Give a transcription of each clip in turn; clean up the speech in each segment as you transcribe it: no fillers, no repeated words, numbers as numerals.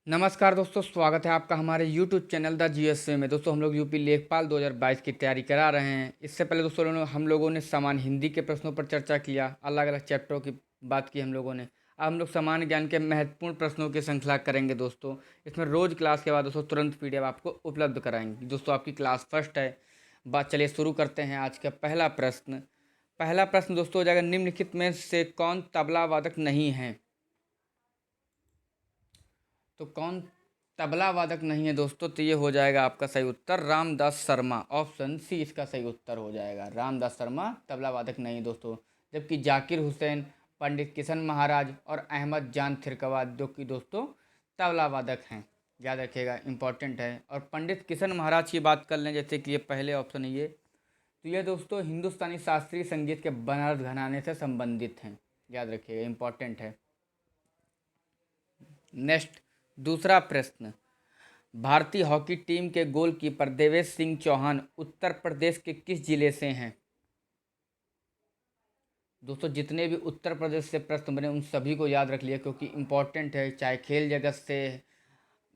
नमस्कार दोस्तों, स्वागत है आपका हमारे यूट्यूब चैनल द जीएसए में। दोस्तों हम लोग यूपी लेखपाल 2022 की तैयारी करा रहे हैं। इससे पहले दोस्तों हम लोगों ने सामान्य हिंदी के प्रश्नों पर चर्चा किया, अलग अलग चैप्टरों की बात की हम लोगों ने। अब हम लोग सामान्य ज्ञान के महत्वपूर्ण प्रश्नों की श्रृंखला करेंगे दोस्तों। इसमें रोज़ क्लास के बाद दोस्तों तुरंत पीडीएफ आपको उपलब्ध कराएंगे। दोस्तों आपकी क्लास फर्स्ट है। बात चलिए शुरू करते हैं आज का पहला प्रश्न। पहला प्रश्न दोस्तों हो जाएगा, निम्नलिखित में से कौन तबला वादक नहीं है? तो कौन तबला वादक नहीं है दोस्तों? तो ये हो जाएगा आपका सही उत्तर रामदास शर्मा। ऑप्शन सी इसका सही उत्तर हो जाएगा। रामदास शर्मा तबला वादक नहीं दोस्तों। जबकि जाकिर हुसैन, पंडित किशन महाराज और अहमद जान थिरकवाद जो कि दोस्तों तबला वादक हैं, याद रखिएगा, इंपॉर्टेंट है। और पंडित किशन महाराज की बात कर लें, जैसे कि ये पहले ऑप्शन है ये, तो ये दोस्तों हिंदुस्तानी शास्त्रीय संगीत के बनारस घराने से संबंधित हैं, याद रखिएगा, इंपॉर्टेंट है। नेक्स्ट, दूसरा प्रश्न। भारतीय हॉकी टीम के गोलकीपर देवेश सिंह चौहान उत्तर प्रदेश के किस जिले से हैं? दोस्तों जितने भी उत्तर प्रदेश से प्रश्न बने उन सभी को याद रख लिया, क्योंकि इम्पोर्टेंट है। चाहे खेल जगत से,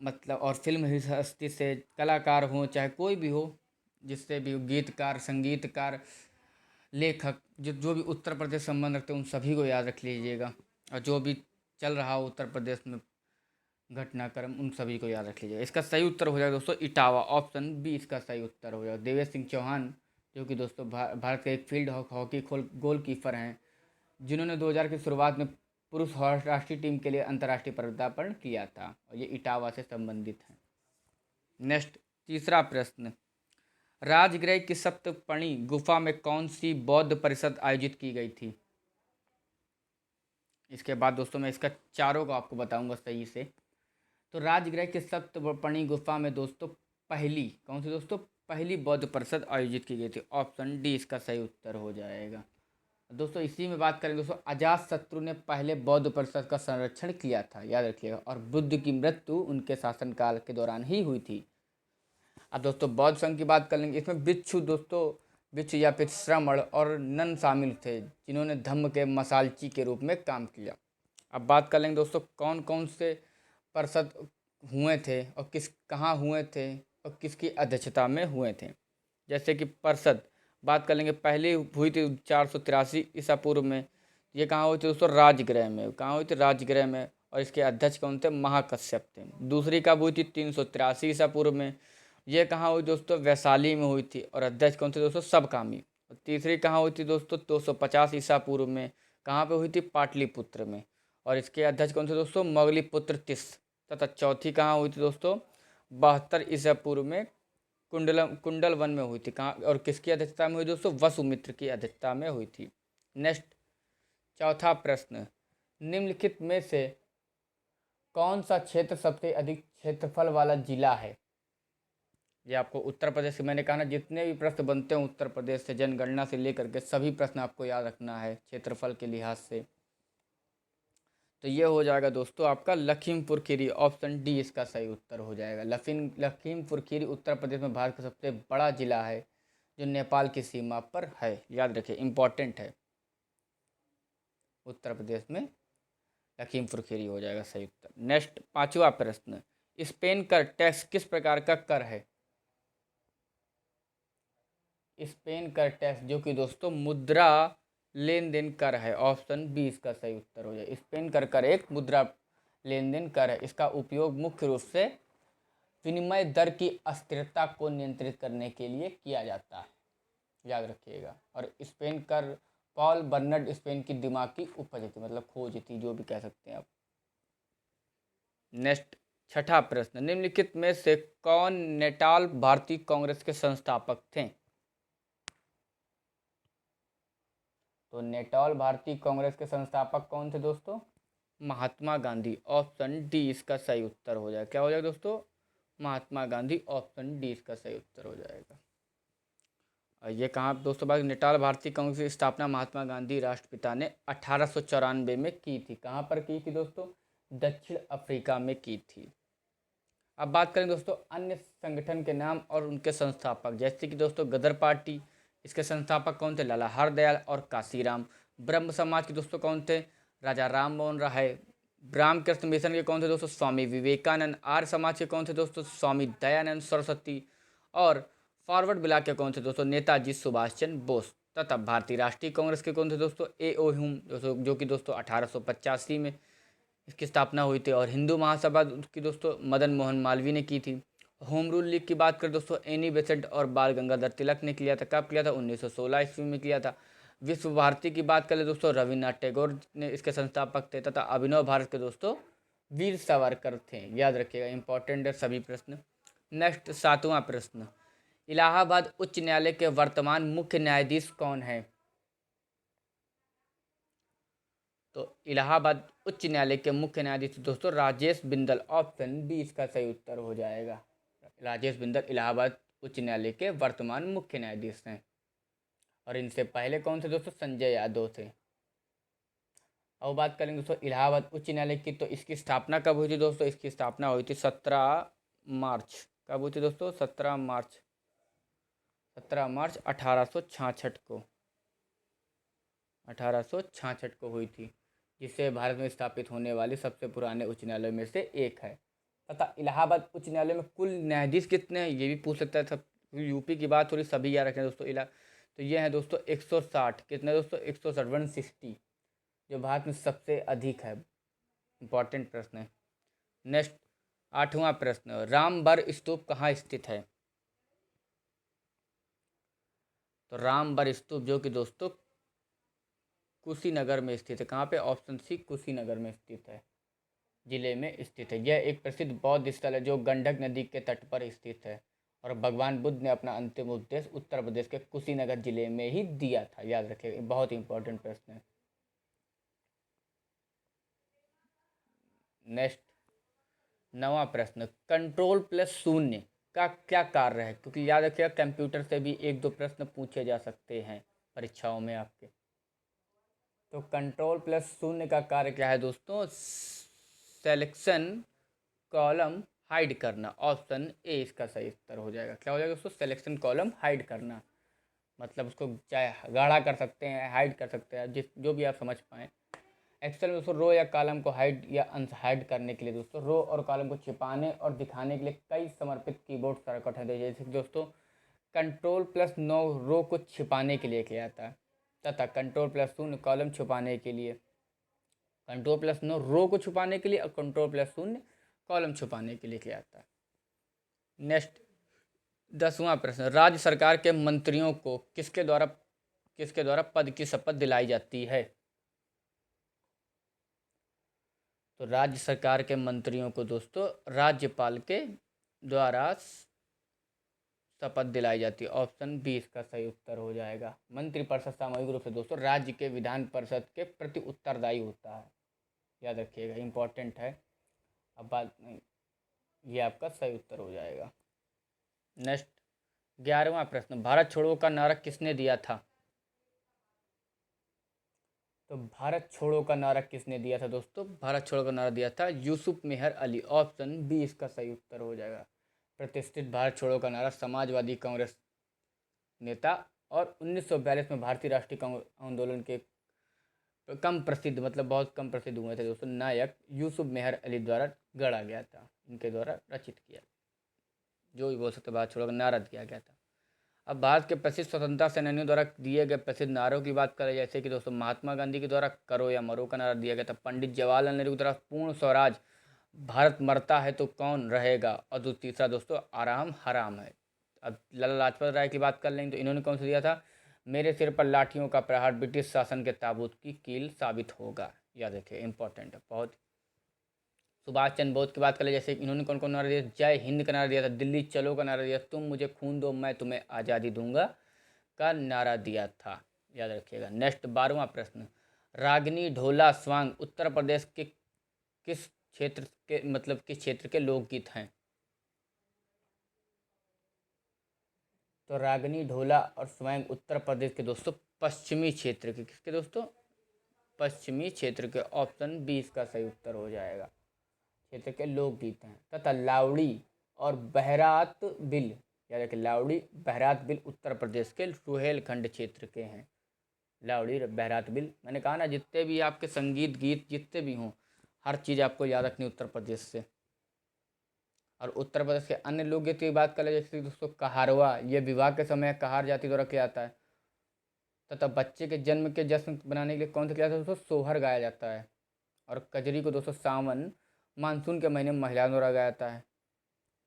मतलब, और फिल्म हस्ती से कलाकार हो, चाहे कोई भी हो, जिससे भी हो, गीतकार, संगीतकार, लेखक, जो भी उत्तर प्रदेश संबंध रखते हैं उन सभी को याद रख लीजिएगा। और जो भी चल रहा हो उत्तर प्रदेश में घटनाक्रम, उन सभी को याद रख लीजिएगा। इसका सही उत्तर हो जाएगा दोस्तों इटावा। ऑप्शन बी इसका सही उत्तर हो जाएगा। देवेश सिंह चौहान जो कि दोस्तों भारत के एक फील्ड हॉकी गोलकीपर हैं, जिन्होंने 2000 की शुरुआत में पुरुष राष्ट्रीय टीम के लिए अंतर्राष्ट्रीय पदार्पण किया था, और ये इटावा से संबंधित हैं। नेक्स्ट, तीसरा प्रश्न। राजगृह की सप्तपर्णी गुफा में कौन सी बौद्ध परिषद आयोजित की गई थी? इसके बाद दोस्तों मैं इसका चारों को आपको बताऊंगा सही से। तो राजगृह की सप्तपर्णी गुफा में दोस्तों पहली कौन सी दोस्तों? पहली बौद्ध परिषद आयोजित की गई थी। ऑप्शन डी इसका सही उत्तर हो जाएगा। दोस्तों इसी में बात करें दोस्तों, अजात शत्रु ने पहले बौद्ध परिषद का संरक्षण किया था, याद रखिएगा, और बुद्ध की मृत्यु उनके शासनकाल के दौरान ही हुई थी। अब दोस्तों बौद्ध संघ की बात कर लेंगे। इसमें बिच्छू दोस्तों, बिच्छू या फिर श्रमण और नन शामिल थे, जिन्होंने धम्म के मसालची के रूप में काम किया। अब बात कर लेंगे दोस्तों कौन कौन से परिषद हुए थे और कहाँ हुए थे और किसकी अध्यक्षता में हुए थे। जैसे कि परिषद बात कर लेंगे, पहली हुई थी 483 ईसा पूर्व में। ये कहाँ हुई थी दोस्तों? राजगृह में। कहाँ हुई थी? राजगृह में। और इसके अध्यक्ष कौन थे? महाकश्यप थे। दूसरी कब हुई थी? 383 ईसा पूर्व में। ये कहाँ हुई दोस्तों? वैशाली में हुई थी, और अध्यक्ष कौन थे दोस्तों? सबकामी। और तीसरी कहाँ हुई थी दोस्तों? 250 ईसा पूर्व में। कहाँ पे हुई थी? पाटलिपुत्र में। और इसके अध्यक्ष कौन थे दोस्तों? मोगलीपुत्र तिस। तथा चौथी कहाँ हुई थी दोस्तों? 72 ईसा पूर्व में कुंडल वन में हुई थी। कहाँ और किसकी अध्यक्षता में हुई दोस्तों? वसुमित्र की अध्यक्षता में हुई थी। नेक्स्ट, चौथा प्रश्न। निम्नलिखित में से कौन सा क्षेत्र सबसे अधिक क्षेत्रफल वाला जिला है? ये आपको उत्तर प्रदेश से, मैंने कहा ना, जितने भी प्रश्न बनते हैं उत्तर प्रदेश से, जनगणना से लेकर के सभी प्रश्न आपको याद रखना है क्षेत्रफल के लिहाज से। तो ये हो जाएगा दोस्तों आपका लखीमपुर खीरी। ऑप्शन डी इसका सही उत्तर हो जाएगा। लखीमपुर खीरी उत्तर प्रदेश में भारत का सबसे बड़ा जिला है, जो नेपाल की सीमा पर है, याद रखिए, इंपॉर्टेंट है। उत्तर प्रदेश में लखीमपुर खीरी हो जाएगा सही उत्तर। नेक्स्ट, पांचवा प्रश्न। स्पेन कर टैक्स किस प्रकार का कर है? स्पेन कर टैक्स जो कि दोस्तों मुद्रा लेन देन कर है। ऑप्शन बी इसका सही उत्तर हो जाए। स्पेन कर एक मुद्रा लेन देन कर है। इसका उपयोग मुख्य रूप से विनिमय दर की अस्थिरता को नियंत्रित करने के लिए किया जाता है, याद रखिएगा। और स्पेन कर पॉल बर्नर्ड स्पेन की दिमाग की उपज थी, मतलब खोज थी, जो भी कह सकते हैं आप। नेक्स्ट, छठा प्रश्न। निम्नलिखित में से कौन नेटाल भारतीय कांग्रेस के संस्थापक थे? तो नेटाल भारतीय कांग्रेस के संस्थापक कौन थे दोस्तों? महात्मा गांधी। ऑप्शन डी इसका सही उत्तर हो जाएगा। क्या हो जाएगा दोस्तों? महात्मा गांधी। ऑप्शन डी इसका सही उत्तर हो जाएगा। और ये कहाँ दोस्तों बात, नेटाल भारतीय कांग्रेस की स्थापना महात्मा गांधी राष्ट्रपिता ने 1894 में की थी। कहाँ पर की थी दोस्तों? दक्षिण अफ्रीका में की थी। अब बात करें दोस्तों अन्य संगठन के नाम और उनके संस्थापक, जैसे कि दोस्तों गदर पार्टी, इसके संस्थापक कौन थे? लाला हरदयाल और काशीराम। ब्रह्म समाज के दोस्तों कौन थे? राजा राम मोहन राय, रामकृष्ण मिशन के कौन थे दोस्तों? स्वामी विवेकानंद। आर्य समाज के कौन थे दोस्तों? स्वामी दयानंद सरस्वती। और फॉरवर्ड ब्लॉक के कौन थे दोस्तों? नेताजी सुभाष चंद्र बोस। तथा भारतीय राष्ट्रीय कांग्रेस के कौन थे दोस्तों? ए.ओ. ह्यूम, जो कि दोस्तों 1885 में इसकी स्थापना हुई थी। और हिंदू महासभा की दोस्तों मदन मोहन मालवीय ने की थी। होम रूल लीग की बात करें दोस्तों, एनी बेसेंट और बाल गंगाधर तिलक ने किया था। कब किया था? 1916 ईस्वी में किया था। विश्व भारती की बात करें दोस्तों, रविन्द्रनाथ टैगोर ने इसके संस्थापक थे। तथा अभिनव भारत के दोस्तों वीर सावरकर थे। याद रखिएगा, इंपॉर्टेंट है सभी प्रश्न। नेक्स्ट 7वां प्रश्न, इलाहाबाद उच्च न्यायालय के वर्तमान मुख्य न्यायाधीश कौन है? तो इलाहाबाद उच्च न्यायालय के मुख्य न्यायाधीश दोस्तों राजेश बिंदल। ऑप्शन बी इसका सही उत्तर हो जाएगा। राजेश बिंदल इलाहाबाद उच्च न्यायालय के वर्तमान मुख्य न्यायाधीश हैं। और इनसे पहले कौन थे दोस्तों? संजय यादव थे। अब बात करेंगे दोस्तों इलाहाबाद उच्च न्यायालय की, तो इसकी स्थापना कब हुई थी दोस्तों? इसकी स्थापना हुई थी 17 मार्च। कब हुई थी दोस्तों? 17 मार्च 1866 को। 1866 को हुई थी, जिससे भारत में स्थापित होने वाली सबसे पुराने उच्च न्यायालयों में से एक है। तथा इलाहाबाद उच्च न्यायालय में कुल न्यायाधीश कितने हैं ये भी पूछ सकता है। सब यूपी की बात थोड़ी सभी याद रखें दोस्तों। तो ये है दोस्तों 160। कितने दोस्तों? 160, 160, जो भारत में सबसे अधिक है। इंपॉर्टेंट प्रश्न है। नेक्स्ट 8वां प्रश्न, रामबर स्तूप कहाँ स्थित है? तो रामबर स्तूप जो कि दोस्तों कुशीनगर में स्थित है। कहाँ पे? ऑप्शन सी, कुशीनगर में स्थित है, जिले में स्थित है। यह एक प्रसिद्ध बौद्ध स्थल है जो गंडक नदी के तट पर स्थित है। और भगवान बुद्ध ने अपना अंतिम उपदेश उत्तर प्रदेश के कुशीनगर जिले में ही दिया था। याद रखिएगा, बहुत इंपॉर्टेंट प्रश्न है। नेक्स्ट 9वां प्रश्न, कंट्रोल प्लस शून्य का क्या कार्य है? क्योंकि याद रखिएगा कंप्यूटर से भी 1-2 प्रश्न पूछे जा सकते हैं परीक्षाओं में आपके। तो कंट्रोल प्लस शून्य का कार्य क्या है दोस्तों? सेलेक्शन कॉलम हाइड करना। ऑप्शन ए इसका सही उत्तर हो जाएगा। क्या हो जाएगा दोस्तों? सिलेक्शन कॉलम हाइड करना। मतलब उसको चाहे गाढ़ा कर सकते हैं, हाइड कर सकते हैं, जिस जो भी आप समझ पाएँ। एक्सेल में दोस्तों रो या कॉलम को हाइड या अनहाइड करने के लिए दोस्तों रो और कॉलम को छिपाने और दिखाने के लिए कई समर्पित कीबोर्ड शॉर्टकट हैं। जैसे कि दोस्तों कंट्रोल+9 रो को छिपाने के लिए किया जाता है, तथा कंट्रोल+0 कॉलम छुपाने के लिए। कंट्रोल+9 रो को छुपाने के लिए और कंट्रोल+0 कॉलम छुपाने के लिए किया जाता है। नेक्स्ट 10वां प्रश्न, राज्य सरकार के मंत्रियों को किसके द्वारा पद की शपथ दिलाई जाती है? तो राज्य सरकार के मंत्रियों को दोस्तों राज्यपाल के द्वारा शपथ दिलाई जाती है। ऑप्शन बी इसका सही उत्तर हो जाएगा। मंत्रिपरिषद सामूहिक रूप से दोस्तों राज्य के विधान परिषद के प्रति उत्तरदायी होता है। याद रखिएगा, इंपॉर्टेंट है। अब बात नहीं, ये आपका सही उत्तर हो जाएगा। नेक्स्ट 11वां प्रश्न, भारत छोड़ो का नारा किसने दिया था? तो भारत छोड़ो का नारा किसने दिया था दोस्तों? भारत छोड़ो का नारा दिया था यूसुफ मेहर अली। ऑप्शन बी इसका सही उत्तर हो जाएगा। प्रतिष्ठित भारत छोड़ो का नारा समाजवादी कांग्रेस नेता और 1942 में भारतीय राष्ट्रीय कांग्रेस आंदोलन के कम प्रसिद्ध, मतलब बहुत कम प्रसिद्ध हुए थे दोस्तों, नायक यूसुफ मेहर अली द्वारा गढ़ा गया था। इनके द्वारा रचित किया, जो भी बोल सकते भारत छोड़ो का नारा दिया गया था। अब भारत के प्रसिद्ध स्वतंत्रता सेनानियों द्वारा दिए गए प्रसिद्ध नारों की बात करें, जैसे कि दोस्तों महात्मा गांधी के द्वारा करो या मरो का नारा दिया गया था। पंडित जवाहरलाल नेहरू की द्वारा पूर्ण स्वराज, भारत मरता है तो कौन रहेगा, और तीसरा दोस्तों आराम हराम है। अब लाला लाजपत राय की बात कर लेंगे तो इन्होंने कौन सा दिया था? मेरे सिर पर लाठियों का प्रहार ब्रिटिश शासन के ताबूत की कील साबित होगा। याद रखिए, इंपॉर्टेंट है बहुत। सुभाष चंद्र बोस की बात करें, जैसे इन्होंने कौन कौन नारा दिया? जय हिंद का नारा दिया था, दिल्ली चलो का नारा दिया, तुम मुझे खून दो मैं तुम्हें आज़ादी दूंगा का नारा दिया था। याद रखिएगा। नेक्स्ट 12वां प्रश्न, रागिनी ढोला स्वांग उत्तर प्रदेश के किस क्षेत्र के, मतलब किस क्षेत्र के लोकगीत हैं? तो रागिनी ढोला और स्वांग उत्तर प्रदेश के दोस्तों पश्चिमी क्षेत्र के, किसके दोस्तों? पश्चिमी क्षेत्र के। ऑप्शन बी इसका सही उत्तर हो जाएगा। क्षेत्र के लोकगीत हैं। तथा लावड़ी और बहरात बिल, याद रखिए लावड़ी बहरात बिल उत्तर प्रदेश के रुहेलखंड क्षेत्र के हैं। लावड़ी बहरात बिल, मैंने कहा ना जितने भी आपके संगीत गीत जितने भी हों, हर चीज़ आपको याद रखनी उत्तर प्रदेश से। और उत्तर प्रदेश के अन्य लोकगीत की बात करें जैसे दोस्तों कहारवा, ये विवाह के समय कहार जाति द्वारा किया जाता है। तथा बच्चे के जन्म के जश्न बनाने के लिए कौन सा किया जाता है दोस्तों, सोहर गाया जाता है। और कजरी को दोस्तों सावन मानसून के महीने में महिलाओं द्वारा गाया जाता है,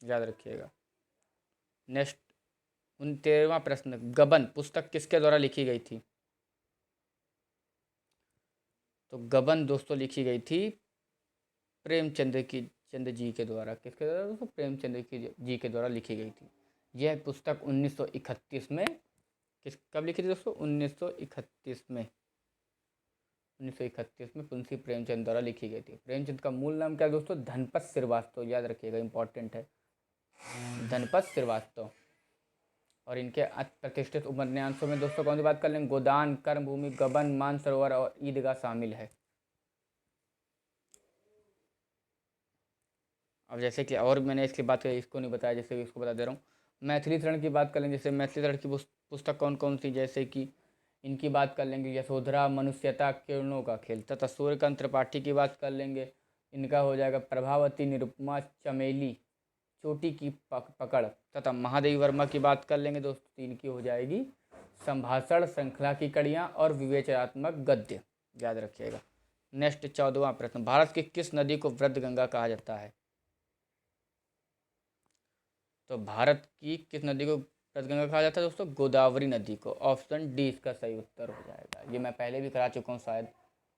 याद रखिएगा। नेक्स्ट 13वां प्रश्न, गबन पुस्तक किसके द्वारा लिखी गई थी? तो गबन दोस्तों लिखी गई थी प्रेमचंद की चंद जी के द्वारा। किसके द्वारा दोस्तों? प्रेमचंद की जी के द्वारा लिखी गई थी। यह पुस्तक 1931 में कब लिखी थी दोस्तों? 1931 में। 1931 में मुंशी प्रेमचंद द्वारा लिखी गई थी। प्रेमचंद का मूल नाम क्या है दोस्तों? धनपत श्रीवास्तव, याद रखिएगा, इंपॉर्टेंट है, धनपत श्रीवास्तव। और इनके प्रतिष्ठित उपन्यासों में दोस्तों कौन सी बात कर लेंगे? गोदान, कर्मभूमि, गबन, मानसरोवर और ईदगाह शामिल है। अब जैसे कि और मैंने इसकी बात करी, इसको नहीं बताया, जैसे कि इसको बता दे रहा हूँ। मैथिली शरण की बात कर लेंगे, जैसे मैथिली शरण की पुस्तक कौन कौन सी, जैसे कि इनकी बात कर लेंगे, यशोधरा, मनुष्यता, किरणों का खेल। तथा सूर्यकांत त्रिपाठी की बात कर लेंगे, इनका हो जाएगा प्रभावती, निरुपमा, चमेली, चोटी की पकड़। तथा महादेवी वर्मा की बात कर लेंगे दोस्तों, इनकी हो जाएगी संभाषण, श्रृंखला की कड़ियाँ और विवेचनात्मक गद्य, याद रखिएगा। नेक्स्ट 14वां प्रश्न, भारत की किस नदी को वृद्ध गंगा कहा जाता है? तो भारत की किस नदी को वृद्ध गंगा कहा जाता है दोस्तों? गोदावरी नदी को। ऑप्शन डी इसका सही उत्तर हो जाएगा। ये मैं पहले भी करा चुका हूँ, शायद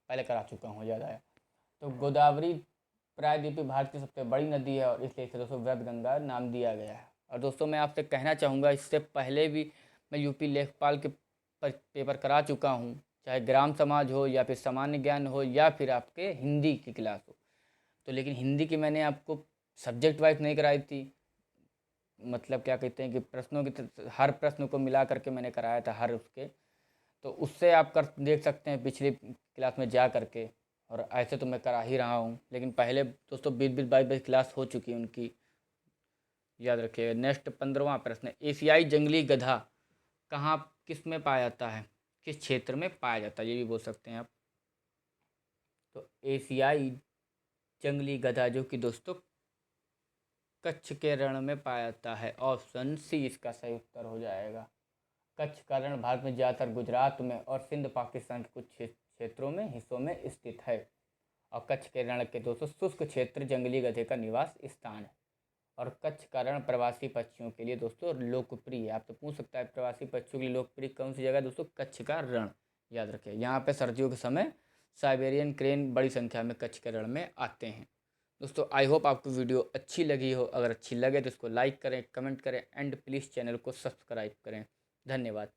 पहले करा चुका हूँ, याद आया। तो गोदावरी प्रायद्वीपीय भारत की सबसे बड़ी नदी है और इसलिए इसे दोस्तों वृद्ध गंगा नाम दिया गया है। और दोस्तों मैं आपसे कहना चाहूँगा, इससे पहले भी मैं यूपी लेखपाल के पेपर करा चुका हूँ, चाहे ग्राम समाज हो या फिर सामान्य ज्ञान हो या फिर आपके हिंदी की क्लास हो। तो लेकिन हिंदी की मैंने आपको सब्जेक्ट वाइज नहीं कराई थी, मतलब क्या कहते हैं कि प्रश्नों की हर प्रश्न को मिला करके मैंने कराया था हर उसके। तो उससे आप कर देख सकते हैं पिछली क्लास में जा करके। और ऐसे तो मैं करा ही रहा हूँ, लेकिन पहले दोस्तों 20-20 22 क्लास हो चुकी है उनकी, याद रखिएगा। नेक्स्ट 15वां प्रश्न, एशियाई जंगली गधा कहाँ किस में पाया जाता है? किस क्षेत्र में पाया जाता है, ये भी बोल सकते हैं आप। तो एशियाई जंगली गधा जो कि दोस्तों कच्छ के रण में पाया जाता है। ऑप्शन सी इसका सही उत्तर हो जाएगा। कच्छ का रण भारत में ज़्यादातर गुजरात में और सिंध पाकिस्तान के कुछ क्षेत्रों में हिस्सों में स्थित है। और कच्छ के रण के दोस्तों शुष्क क्षेत्र जंगली गधे का निवास स्थान है। और कच्छ का रण प्रवासी पक्षियों के लिए दोस्तों लोकप्रिय है। आप तो पूछ सकता है प्रवासी पक्षियों के लिए लोकप्रिय कौन सी जगह है दोस्तों? कच्छ का रण, याद रखें। यहाँ पे सर्दियों के समय साइबेरियन क्रेन बड़ी संख्या में कच्छ के रण में आते हैं। दोस्तों आई होप आपको वीडियो अच्छी लगी हो। अगर अच्छी लगे तो इसको लाइक करें, कमेंट करें एंड प्लीज़ चैनल को सब्सक्राइब करें। धन्यवाद।